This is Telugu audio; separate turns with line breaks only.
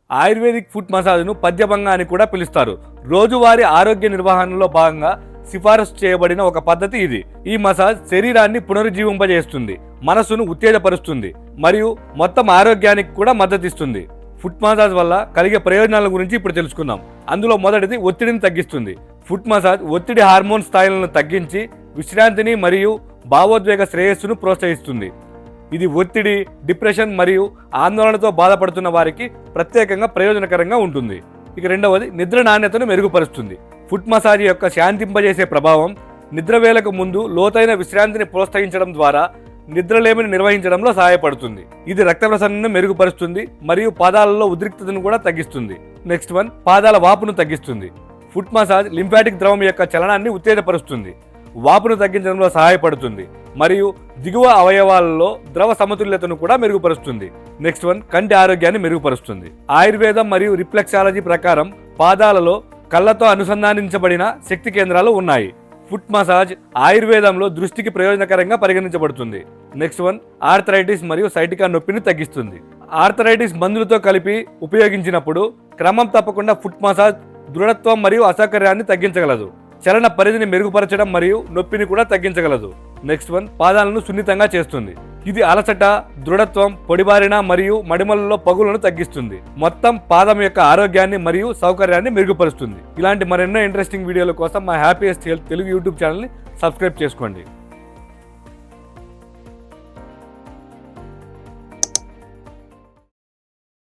ఆయుర్వేదిక్ ఫుట్ మసాజ్ను పద్యభంగా అని కూడా పిలుస్తారు. రోజువారీ ఆరోగ్య నిర్వహణలో భాగంగా సిఫారసు చేయబడిన ఒక పద్ధతి ఇది. ఈ మసాజ్ శరీరాన్ని పునరుజ్జీవింపజేస్తుంది, మనసును ఉత్తేజపరుస్తుంది మరియు మొత్తం ఆరోగ్యానికి కూడా మద్దతిస్తుంది. ఫుట్ మసాజ్ వల్ల కలిగే ప్రయోజనాల గురించి ఇప్పుడు తెలుసుకుందాం. అందులో మొదటిది ఒత్తిడిని తగ్గిస్తుంది. ఫుట్ మసాజ్ ఒత్తిడి హార్మోన్ స్థాయిలను తగ్గించి విశ్రాంతిని మరియు భావోద్వేగ శ్రేయస్సును ప్రోత్సహిస్తుంది. ఇది ఒత్తిడి, డిప్రెషన్ మరియు ఆందోళనతో బాధపడుతున్న వారికి ప్రత్యేకంగా ప్రయోజనకరంగా ఉంటుంది. ఇక రెండవది నిద్ర నాణ్యతను మెరుగుపరుస్తుంది. ఫుట్ మసాజ్ యొక్క శాంతింపజేసే ప్రభావం నిద్రవేళకు ముందు లోతైన విశ్రాంతిని ప్రోత్సహించడం ద్వారా నిద్రలేమిని నిర్వహించడంలో సహాయపడుతుంది. ఇది రక్త ప్రసరణను మెరుగుపరుస్తుంది మరియు పాదాలలో ఉద్రిక్తతను కూడా తగ్గిస్తుంది. నెక్స్ట్ వన్, పాదాల వాపును తగ్గిస్తుంది. ఫుట్ మసాజ్ లింఫాటిక్ ద్రవం యొక్క చలనాన్ని ఉత్తేజపరుస్తుంది, వాపును తగ్గించడంలో సహాయపడుతుంది మరియు దిగువ అవయవాలలో ద్రవ సమతుల్యతను కూడా మెరుగుపరుస్తుంది. నెక్స్ట్ వన్, కంటి ఆరోగ్యాన్ని మెరుగుపరుస్తుంది. ఆయుర్వేదం మరియు రిఫ్లెక్సాలజీ ప్రకారం పాదాలలో కళ్ళతో అనుసంధానించబడిన శక్తి కేంద్రాలు ఉన్నాయి. ఫుట్ మసాజ్ ఆయుర్వేదంలో దృష్టికి ప్రయోజనకరంగా పరిగణించబడుతుంది. నెక్స్ట్ వన్, ఆర్థరైటిస్ మరియు సైటికా నొప్పిని తగ్గిస్తుంది. ఆర్థరైటిస్ మందులతో కలిపి ఉపయోగించినప్పుడు క్రమం తప్పకుండా ఫుట్ మసాజ్ దృఢత్వం మరియు అసౌకర్యాన్ని తగ్గించగలదు, చలన పరిధిని మెరుగుపరచడం మరియు నొప్పిని కూడా తగ్గించగలదు. నెక్స్ట్ వన్, పాదాలను సున్నితంగా చేస్తుంది. ఇది అలసట, దృఢత్వం, పొడిబారిన మరియు మడిమలలో పగులను తగ్గిస్తుంది. మొత్తం పాదం యొక్క ఆరోగ్యాన్ని మరియు సౌకర్యాన్ని మెరుగుపరుస్తుంది. ఇలాంటి మరెన్నో ఇంట్రెస్టింగ్ వీడియోల కోసం మా హ్యాపీయెస్ట్ హెల్త్ తెలుగు యూట్యూబ్ ఛానల్ని సబ్స్క్రైబ్ చేసుకోండి.